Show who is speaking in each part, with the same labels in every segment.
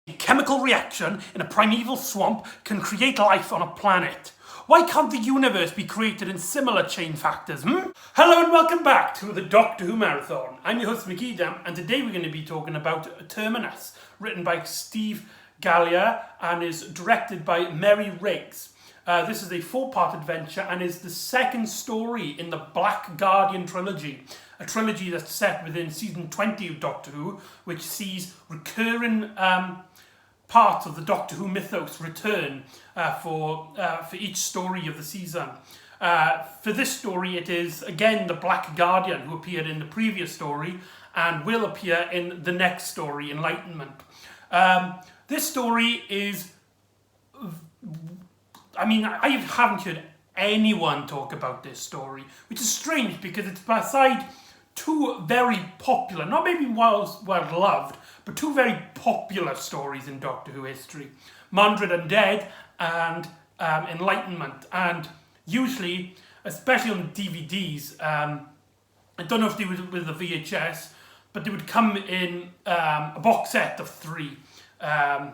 Speaker 1: A chemical reaction in a primeval swamp can create life on a planet. Why can't the universe be created in similar chain factors, Hello and welcome back to the Doctor Who Marathon. I'm your host McEdam, and today we're going to be talking about Terminus, written by Steve Gallier and is directed by Mary Riggs. This is a 4-part adventure and is the second story in the Black Guardian trilogy, a trilogy that's set within season 20 of Doctor Who, which sees recurring parts of the Doctor Who mythos return for each story of the season. For this story, it is again the Black Guardian who appeared in the previous story and will appear in the next story, Enlightenment. This story is, I haven't heard anyone talk about this story, which is strange because it's beside two very popular, not maybe well loved, but two very popular stories in Doctor Who history, Mordred Undead and Enlightenment. And usually, especially on DVDs, I don't know if they were with the VHS, but they would come in a box set of 3. And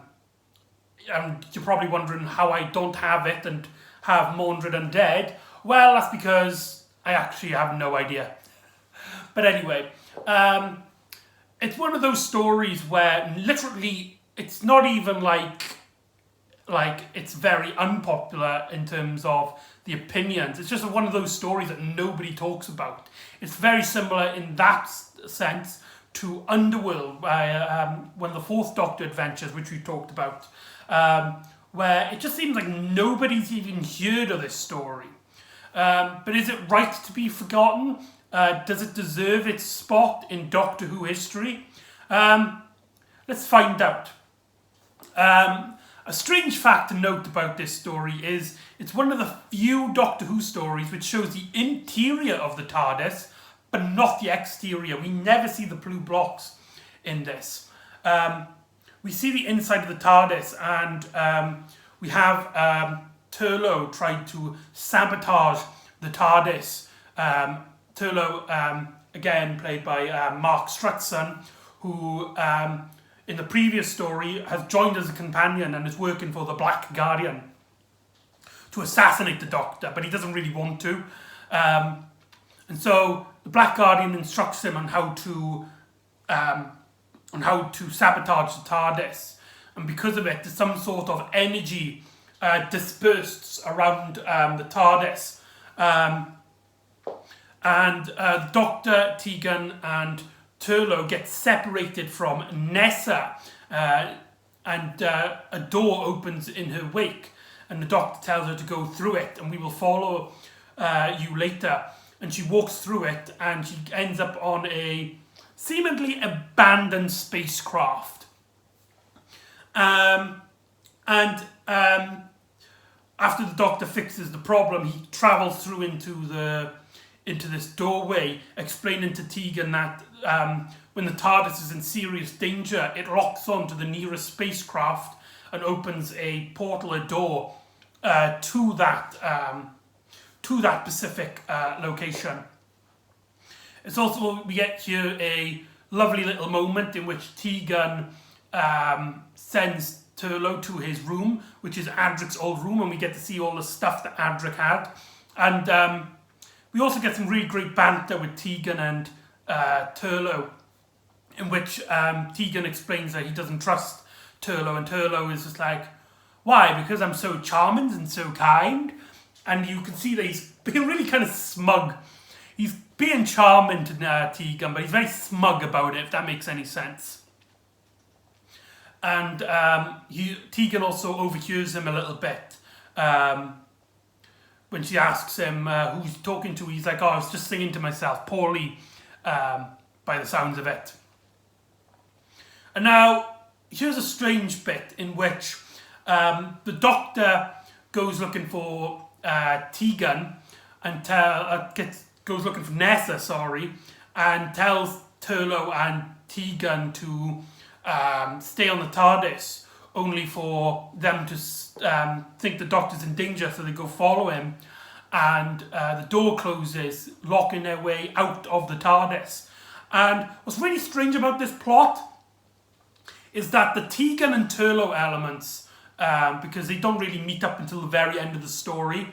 Speaker 1: you're probably wondering how I don't have it and have Mordred Undead. Well, that's because I actually have no idea. But anyway, it's one of those stories where literally it's not even like it's very unpopular in terms of the opinions. It's just one of those stories that nobody talks about. It's very similar in that sense to Underworld, one of the 4th Doctor adventures, which we talked about, where it just seems like nobody's even heard of this story. But is it right to be forgotten? Does it deserve its spot in Doctor Who history? Let's find out. A strange fact to note about this story is it's one of the few Doctor Who stories which shows the interior of the TARDIS, but not the exterior. We never see the blue blocks in this. We see the inside of the TARDIS, and we have Turlough trying to sabotage the TARDIS. Turlough, again played by Mark Strutson, who in the previous story has joined as a companion and is working for the Black Guardian to assassinate the Doctor, but he doesn't really want to. And so the Black Guardian instructs him on how to sabotage the TARDIS, and because of it, there's some sort of energy dispersed around the TARDIS. And Dr. Tegan and Turlough get separated from Nessa, and a door opens in her wake, and the Doctor tells her to go through it, and we will follow you later. And she walks through it, and she ends up on a seemingly abandoned spacecraft. And after the Doctor fixes the problem, he travels through into this doorway, explaining to Tegan that when the TARDIS is in serious danger, it locks onto the nearest spacecraft and opens a portal, a door to that specific location. It's also, we get here a lovely little moment in which Tegan sends Turlough to his room, which is Adric's old room, and we get to see all the stuff that Adric had. And we also get some really great banter with Tegan and Turlough, in which Tegan explains that he doesn't trust Turlough, and Turlough is just like, why? Because I'm so charming and so kind? And you can see that he's being really kind of smug. He's being charming to Tegan, but he's very smug about it, if that makes any sense. And Tegan also overhears him a little bit. When she asks him who he's talking to, he's like, I was just singing to myself, poorly, by the sounds of it. And now, here's a strange bit in which the Doctor goes looking for Tegan, and goes looking for Nessa, and tells Turlough and Tegan to stay on the TARDIS, only for them to think the Doctor's in danger, so they go follow him, and the door closes, locking their way out of the TARDIS. And what's really strange about this plot is that the Tegan and Turlough elements, because they don't really meet up until the very end of the story,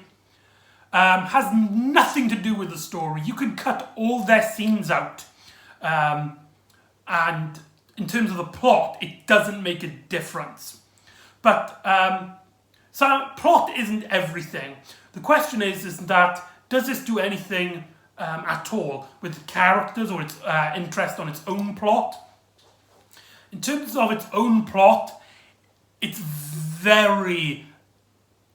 Speaker 1: has nothing to do with the story. You can cut all their scenes out, and in terms of the plot, it doesn't make a difference. But so plot isn't everything. The question is that does this do anything at all with the characters or its interest on its own plot? In terms of its own plot, it's very,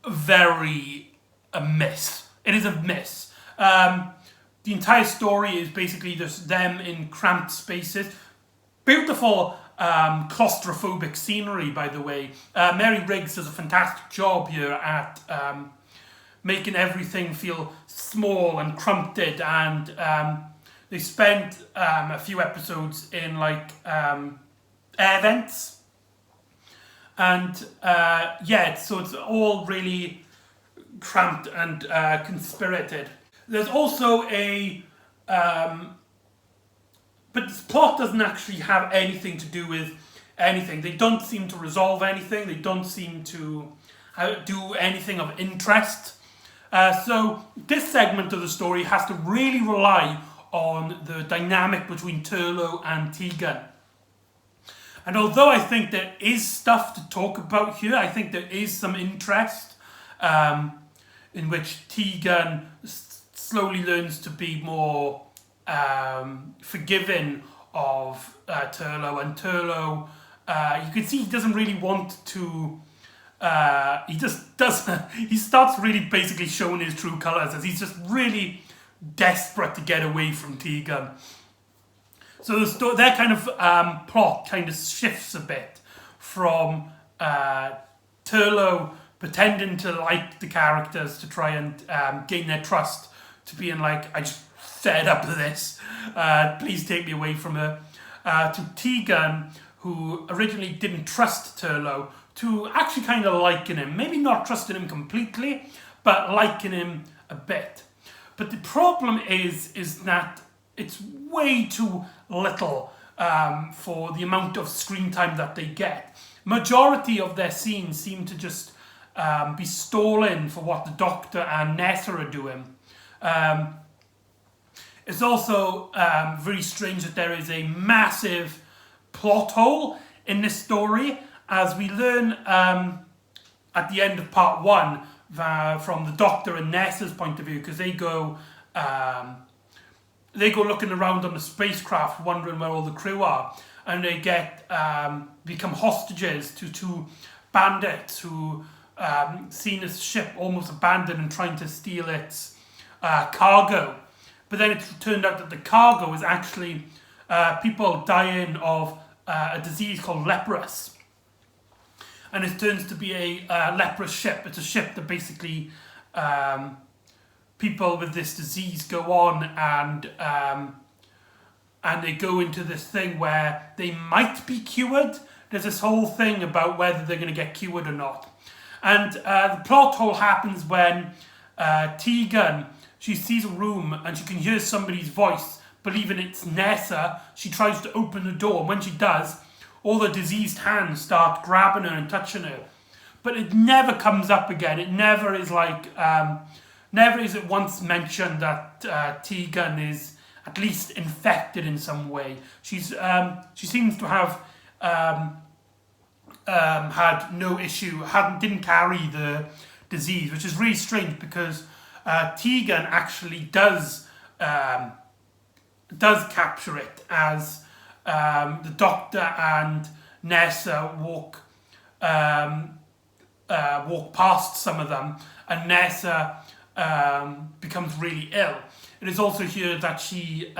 Speaker 1: very a miss. It is a miss. The entire story is basically just them in cramped spaces. Beautiful claustrophobic scenery, by the way. Mary Riggs does a fantastic job here at making everything feel small and crumped, and they spent a few episodes in like air vents, and so it's all really cramped and conspirated. There's also but this plot doesn't actually have anything to do with anything. They don't seem to resolve anything. They don't seem to do anything of interest. So this segment of the story has to really rely on the dynamic between Turlough and Tegan. And although I think there is stuff to talk about here, I think there is some interest in which Tegan slowly learns to be more forgiving of Turlough, and Turlough, you can see he doesn't really want to. He just doesn't. He starts really basically showing his true colours as he's just really desperate to get away from Tegan. So their kind of plot kind of shifts a bit from Turlough pretending to like the characters to try and gain their trust, to being like, I just fed up with this, please take me away from her, to Tegan, who originally didn't trust Turlough, to actually kind of liking him. Maybe not trusting him completely, but liking him a bit. But the problem is that it's way too little for the amount of screen time that they get. Majority of their scenes seem to just be stolen for what the Doctor and Nessa are doing. It's also very strange that there is a massive plot hole in this story, as we learn at the end of part 1 from the Doctor and Nessa's point of view, because they go looking around on the spacecraft wondering where all the crew are, and they become hostages to two bandits who seen this ship almost abandoned and trying to steal its cargo. But then it turned out that the cargo is actually people dying of a disease called leprous. And it turns to be a leprous ship. It's a ship that basically people with this disease go on and they go into this thing where they might be cured. There's this whole thing about whether they're going to get cured or not. And the plot hole happens when Tegan, she sees a room and she can hear somebody's voice, believing it's Nessa. She tries to open the door, and when she does, all the diseased hands start grabbing her and touching her. But it never comes up again. It never is like, never is it once mentioned that Tegan is at least infected in some way. She seems to have had no issue, didn't carry the disease, which is really strange because Tegan actually does capture it as the Doctor and Nessa walk past some of them, and Nessa becomes really ill. It is also here that she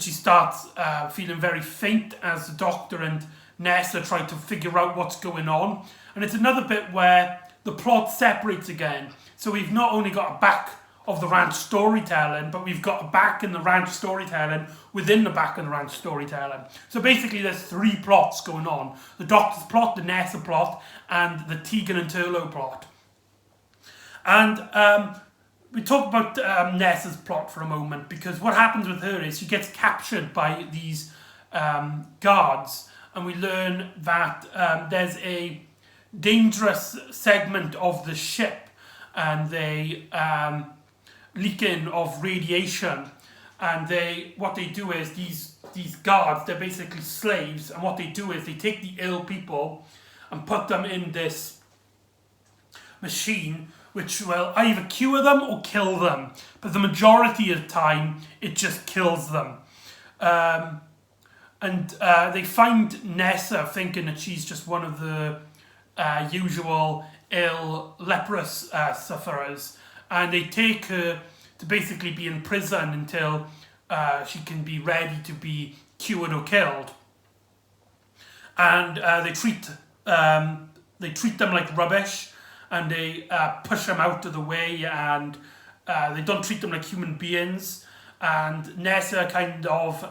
Speaker 1: starts feeling very faint as the Doctor and Nessa try to figure out what's going on. And it's another bit where the plot separates again. So we've not only got a back of the ranch storytelling, but we've got a back in the ranch storytelling within the back in the ranch storytelling. So basically there's 3 plots going on. The Doctor's plot, the Nessa plot, and the Tegan and Turlough plot. And we talk about Nessa's plot for a moment, because what happens with her is she gets captured by these guards, and we learn that there's a dangerous segment of the ship, and they leaking of radiation, and what they do is these guards, they're basically slaves, and what they do is they take the ill people and put them in this machine which will either cure them or kill them, but the majority of the time it just kills them. And they find Nessa thinking that she's just one of the usual ill leprous sufferers, and they take her to basically be in prison until she can be ready to be cured or killed. And they treat them like rubbish, and they push them out of the way, and they don't treat them like human beings. And Nessa kind of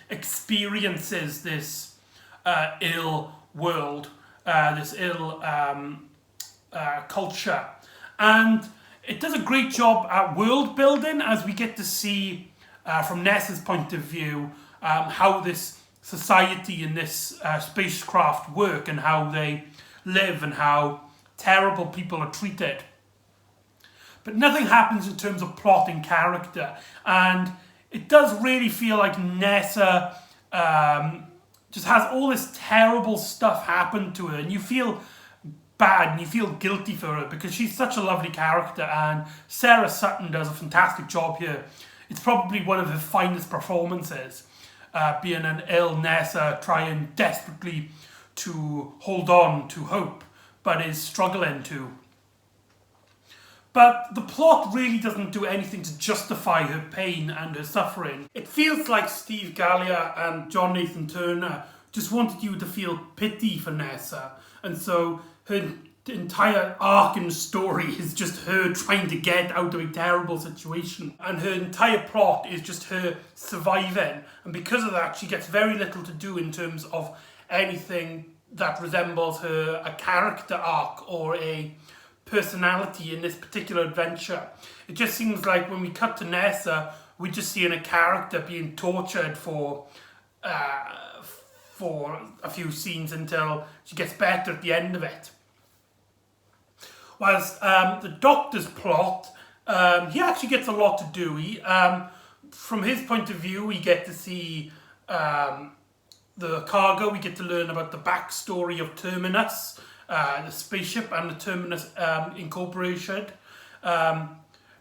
Speaker 1: experiences this ill world, this ill culture. And it does a great job at world building, as we get to see from Nessa's point of view how this society and this spacecraft work, and how they live, and how terrible people are treated. But nothing happens in terms of plot and character, and it does really feel like Nessa just has all this terrible stuff happen to her, and you feel bad and you feel guilty for her because she's such a lovely character, and Sarah Sutton does a fantastic job here. It's probably one of her finest performances, being an ill Nessa trying desperately to hold on to hope, but is struggling to. But the plot really doesn't do anything to justify her pain and her suffering. It feels like Steve Gallia and John Nathan Turner just wanted you to feel pity for Nessa, and so her entire arc in the story is just her trying to get out of a terrible situation, and her entire plot is just her surviving, and because of that she gets very little to do in terms of anything that resembles a character arc or a personality in this particular adventure. It just seems like when we cut to Nessa, we're just seeing a character being tortured for a few scenes until she gets better at the end of it. Whilst the Doctor's plot, he actually gets a lot to do. From his point of view, we get to see the cargo, we get to learn about the backstory of Terminus, the spaceship, and the Terminus Incorporated.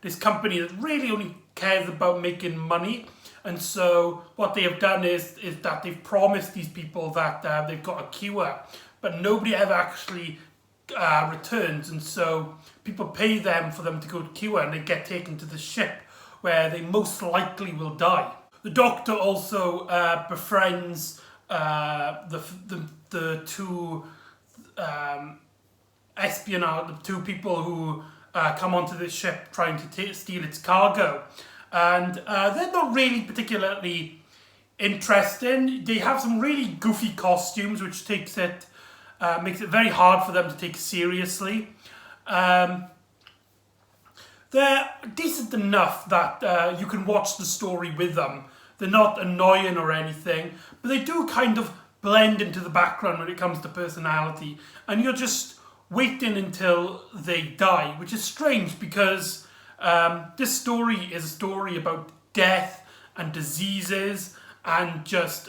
Speaker 1: This company that really only cares about making money, and so what they have done is that they've promised these people that they've got a cure, but nobody ever actually returns, and so people pay them for them to go to cure, and they get taken to the ship where they most likely will die. The Doctor also befriends the two espionage, the two people who come onto this ship trying to steal its cargo, and they're not really particularly interesting. They have some really goofy costumes, which makes it very hard for them to take seriously. They're decent enough that you can watch the story with them. They're not annoying or anything, but they do kind of blend into the background when it comes to personality, and you're just waiting until they die, which is strange because this story is a story about death and diseases and just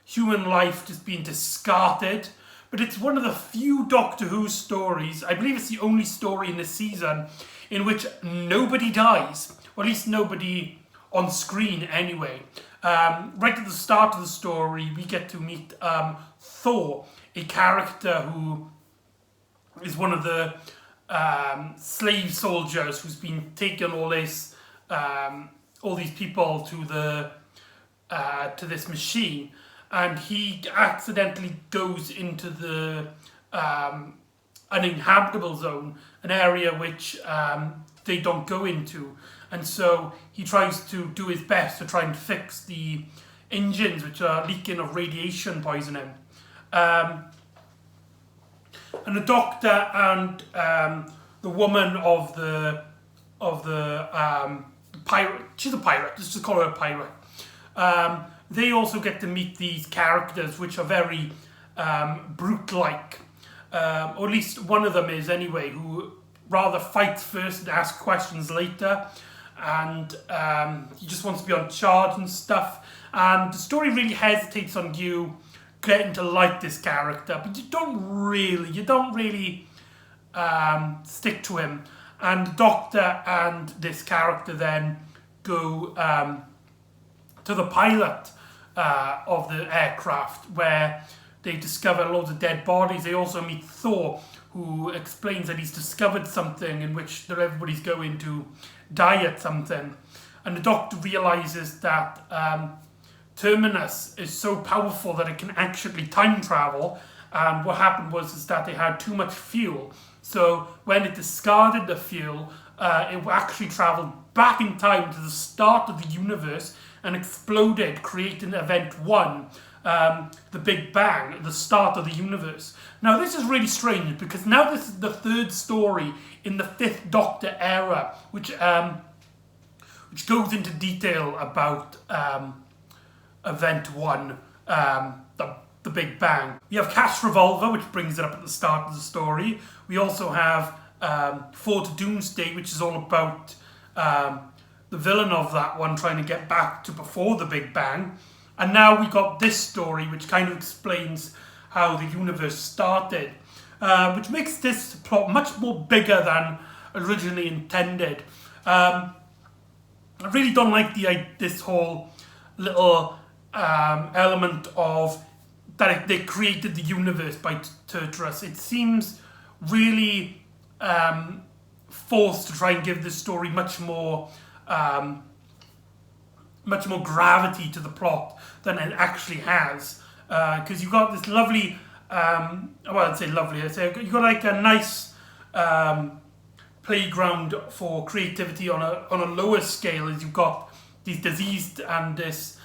Speaker 1: human life just being discarded. But it's one of the few Doctor Who stories, I believe it's the only story in this season, in which nobody dies, or at least nobody on screen anyway. Right at the start of the story, we get to meet Thor, a character who is one of the slave soldiers who's been taking all these people to this machine, and he accidentally goes into the uninhabitable zone, an area which they don't go into, and so he tries to do his best to try and fix the engines which are leaking of radiation poisoning. And the Doctor and the woman of the pirate, she's a pirate, let's just call her a pirate. they also get to meet these characters which are very brute-like. Or at least one of them is anyway, who rather fights first and asks questions later. And he just wants to be on charge and stuff. And the story really hesitates on you getting to like this character, but you don't really stick to him. And the Doctor and this character then go to the pilot of the aircraft, where they discover loads of dead bodies. They also meet Thor, who explains that he's discovered something in which everybody's going to die at something. And the Doctor realises that Terminus is so powerful that it can actually time travel. And what happened was that they had too much fuel. So when it discarded the fuel, it actually travelled back in time to the start of the universe and exploded, creating Event 1, the Big Bang, the start of the universe. Now this is really strange, because now this is the third story in the Fifth Doctor era, which goes into detail about Event 1, the Big Bang. We have Cash Revolver, which brings it up at the start of the story. We also have Forward to Doomsday, which is all about the villain of that one trying to get back to before the Big Bang. And now we got this story, which kind of explains how the universe started, which makes this plot much more bigger than originally intended. I really don't like this whole little element of that they created the universe by Terminus. It seems really forced to try and give this story much more gravity to the plot than it actually has. Because you've got this lovely, I'd say lovely, you've got like a nice playground for creativity on a lower scale, as you've got these diseased and this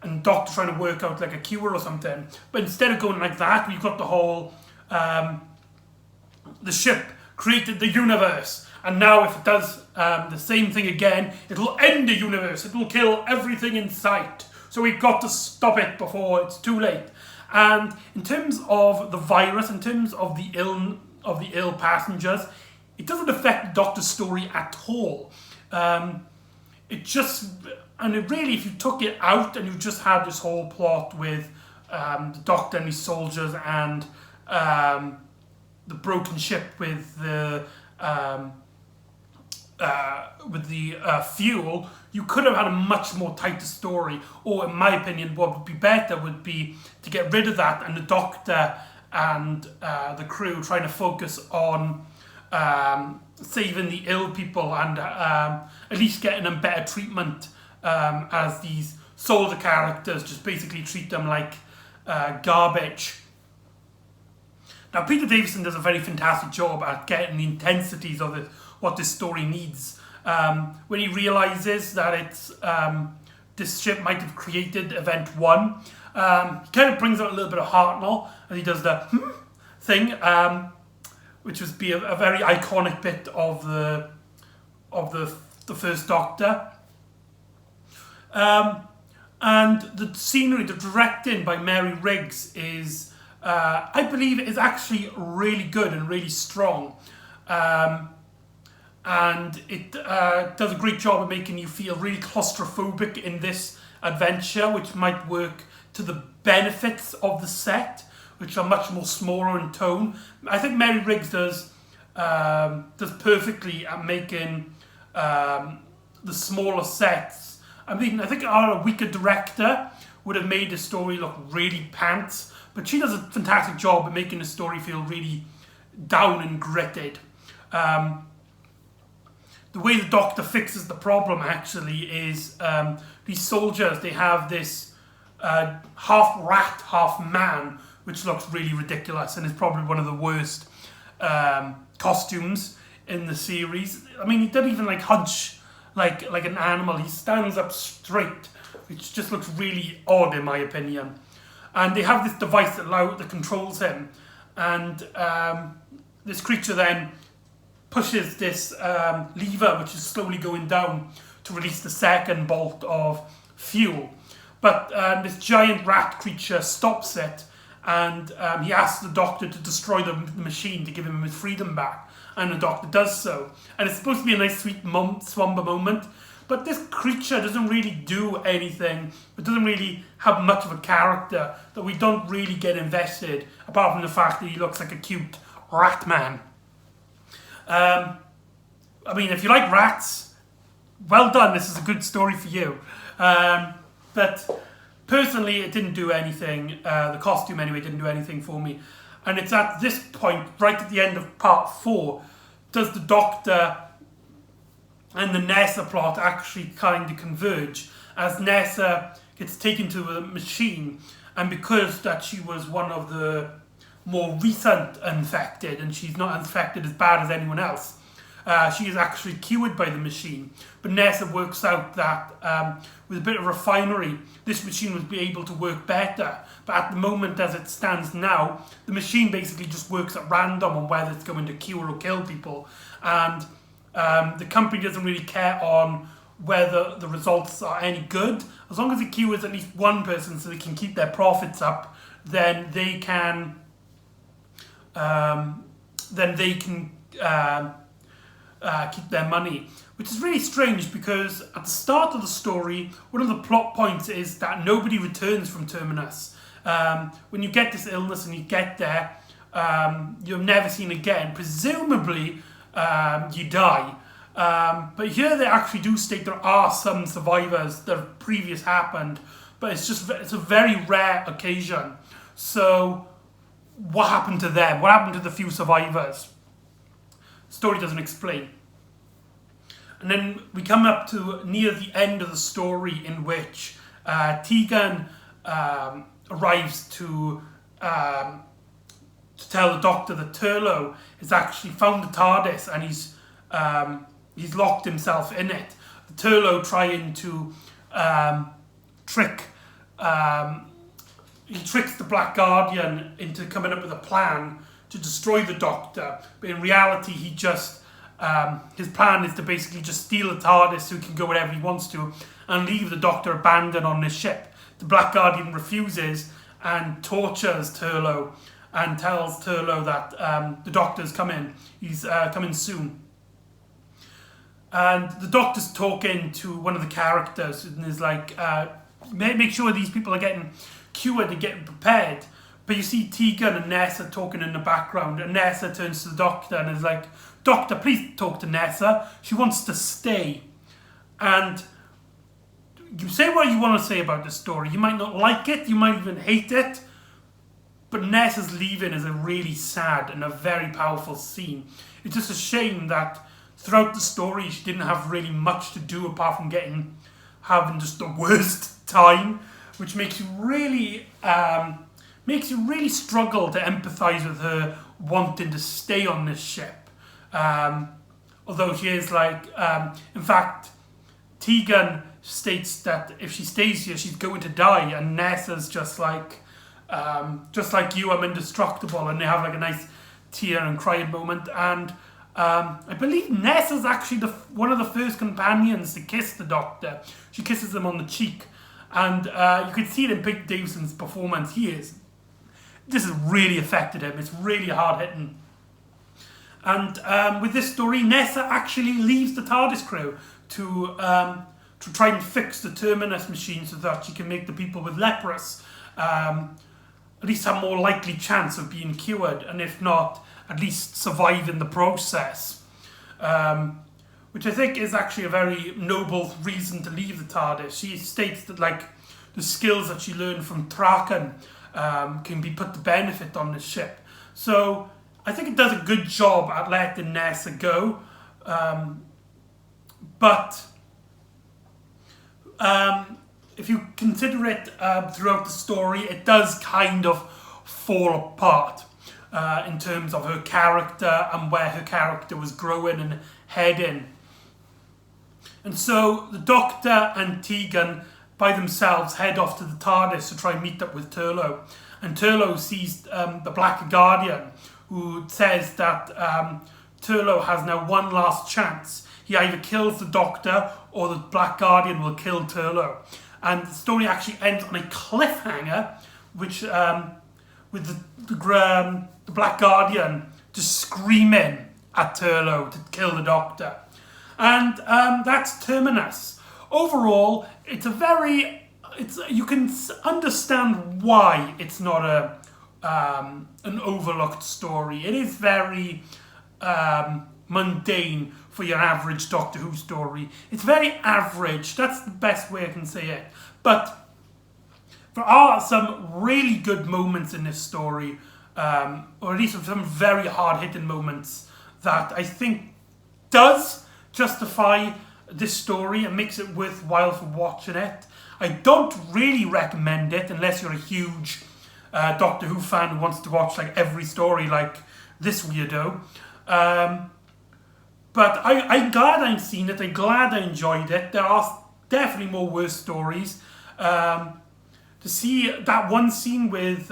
Speaker 1: and Doctor trying to work out like a cure or something. But instead of going like that, we've got the whole the ship created the universe, and now if it does the same thing again, it'll end the universe, it'll kill everything in sight, so we've got to stop it before it's too late. And in terms of the virus, in terms of the ill passengers, it doesn't affect the Doctor's story at all. Really, if you took it out and you just had this whole plot with the Doctor and his soldiers and the broken ship with the fuel, you could have had a much more tighter story. Or in my opinion, what would be better would be to get rid of that and the Doctor and the crew trying to focus on saving the ill people and at least getting them better treatment, as these soldier characters just basically treat them like garbage. Now, Peter Davison does a very fantastic job at getting the intensities of what this story needs. When he realises that it's this ship might have created Event 1, he kind of brings out a little bit of Hartnell as he does the thing, which would be a very iconic bit of the First Doctor. And the scenery, the directing by Mary Riggs is, I believe, is actually really good and really strong. And it does a great job of making you feel really claustrophobic in this adventure, which might work to the benefits of the set, which are much more smaller in tone. I think Mary Riggs does perfectly at making the smaller sets. I mean, I think a weaker director would have made the story look really pants, but she does a fantastic job at making the story feel really down and gritted. The way the Doctor fixes the problem actually is these soldiers, they have this half rat, half man, which looks really ridiculous and is probably one of the worst costumes in the series. I mean, he doesn't even like hunch like an animal. He stands up straight, which just looks really odd in my opinion. And they have this device that controls him, and this creature then pushes this lever, which is slowly going down to release the second bolt of fuel. But this giant rat creature stops it, and he asks the Doctor to destroy the machine to give him his freedom back. And the Doctor does so. And it's supposed to be a nice sweet somber moment, but this creature doesn't really do anything. It doesn't really have much of a character that we don't really get invested, apart from the fact that he looks like a cute rat man. I mean, if you like rats, well done, this is a good story for you. But personally, it didn't do anything. The costume, anyway, didn't do anything for me. And it's at this point, right at the end of part 4, does the Doctor and the Nessa plot actually kind of converge, as Nessa gets taken to a machine, and because that she was one of the more recent infected, and she's not infected as bad as anyone else, she is actually cured by the machine. But Nessa works out that with a bit of refinery, this machine would be able to work better. But at the moment, as it stands now, the machine basically just works at random on whether it's going to cure or kill people. And the company doesn't really care on whether the results are any good. As long as it cures at least one person so they can keep their profits up, then they can keep their money. Which is really strange, because at the start of the story, one of the plot points is that nobody returns from Terminus. When you get this illness and you get there, you're never seen again. Presumably, you die. But here they actually do state there are some survivors that have previous happened, but it's a very rare occasion. So what happened to them? What happened to the few survivors? The story doesn't explain. And then we come up to near the end of the story, in which Tegan arrives to tell the Doctor that Turlough has actually found the TARDIS, and he's locked himself in it. Turlough trying to trick he tricks the Black Guardian into coming up with a plan to destroy the Doctor, but in reality he just his plan is to basically just steal the TARDIS so he can go wherever he wants to and leave the Doctor abandoned on this ship. The Black Guardian refuses and tortures Turlough and tells Turlough that the Doctor's coming. He's coming soon. And the Doctor's talking to one of the characters and is like, make sure these people are getting cured and getting prepared. But you see Tegan and Nessa talking in the background, and Nessa turns to the Doctor and is like, Doctor, please talk to Nessa. She wants to stay. And you say what you want to say about this story. You might not like it, you might even hate it, but Nessa's leaving is a really sad and a very powerful scene. It's just a shame that throughout the story she didn't have really much to do apart from having just the worst time, which makes you really struggle to empathise with her wanting to stay on this ship. Although she is like, in fact, Tegan states that if she stays here, she's going to die, and Nessa's just like you, I'm indestructible, and they have like a nice tear and crying moment. And I believe Nessa's actually one of the first companions to kiss the Doctor. She kisses him on the cheek, and you could see it in Pete Davidson's performance. This has really affected him. It's really hard hitting. And with this story, Nessa actually leaves the TARDIS crew to try and fix the Terminus machine so that she can make the people with leprous at least have a more likely chance of being cured, and if not, at least survive in the process. Which I think is actually a very noble reason to leave the TARDIS. She states that like the skills that she learned from Traken can be put to benefit on this ship. So I think it does a good job at letting Nessa go. But if you consider it throughout the story, it does kind of fall apart in terms of her character and where her character was growing and heading. And so the Doctor and Tegan by themselves head off to the TARDIS to try and meet up with Turlough. And Turlough sees the Black Guardian, who says that Turlough has now one last chance. He either kills the Doctor or the Black Guardian will kill Turlough. and the story actually ends on a cliffhanger, which with the Black Guardian just screaming at Turlough to kill the Doctor. And that's Terminus. Overall, you can understand why it's not an overlooked story. It is very mundane for your average Doctor Who story. It's very average, that's the best way I can say it. But there are some really good moments in this story, or at least some very hard-hitting moments that I think does justify this story and makes it worthwhile for watching it. I don't really recommend it unless you're a huge Doctor Who fan who wants to watch like every story like this weirdo. But I'm glad I've seen it. I'm glad I enjoyed it. There are definitely more worse stories. To see that one scene with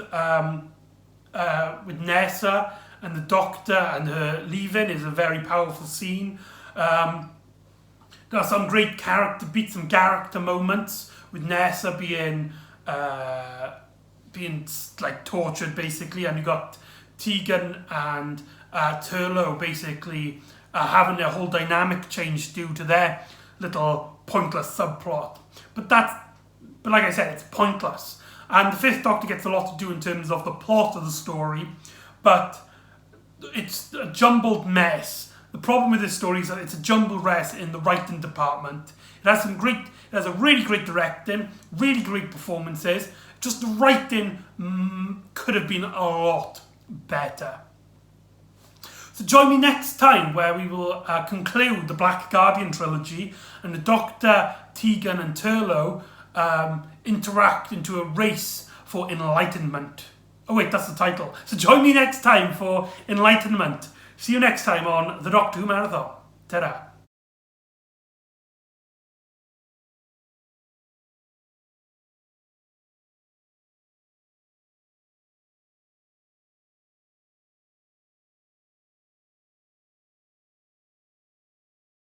Speaker 1: Nessa and the Doctor and her leaving is a very powerful scene. There are some great character beats, some character moments with Nessa being like tortured basically, and you got Tegan and Turlough basically having their whole dynamic change due to their little pointless subplot. But like I said, it's pointless. And the Fifth Doctor gets a lot to do in terms of the plot of the story, but it's a jumbled mess. The problem with this story is that it's a jumbled mess in the writing department. It has a really great directing, really great performances. Just the writing could have been a lot better. So join me next time where we will conclude the Black Guardian trilogy and the Doctor, Tegan and Turlough interact into a race for enlightenment. Oh wait, that's the title. So join me next time for Enlightenment. See you next time on the Doctor Who Marathon. Ta-da.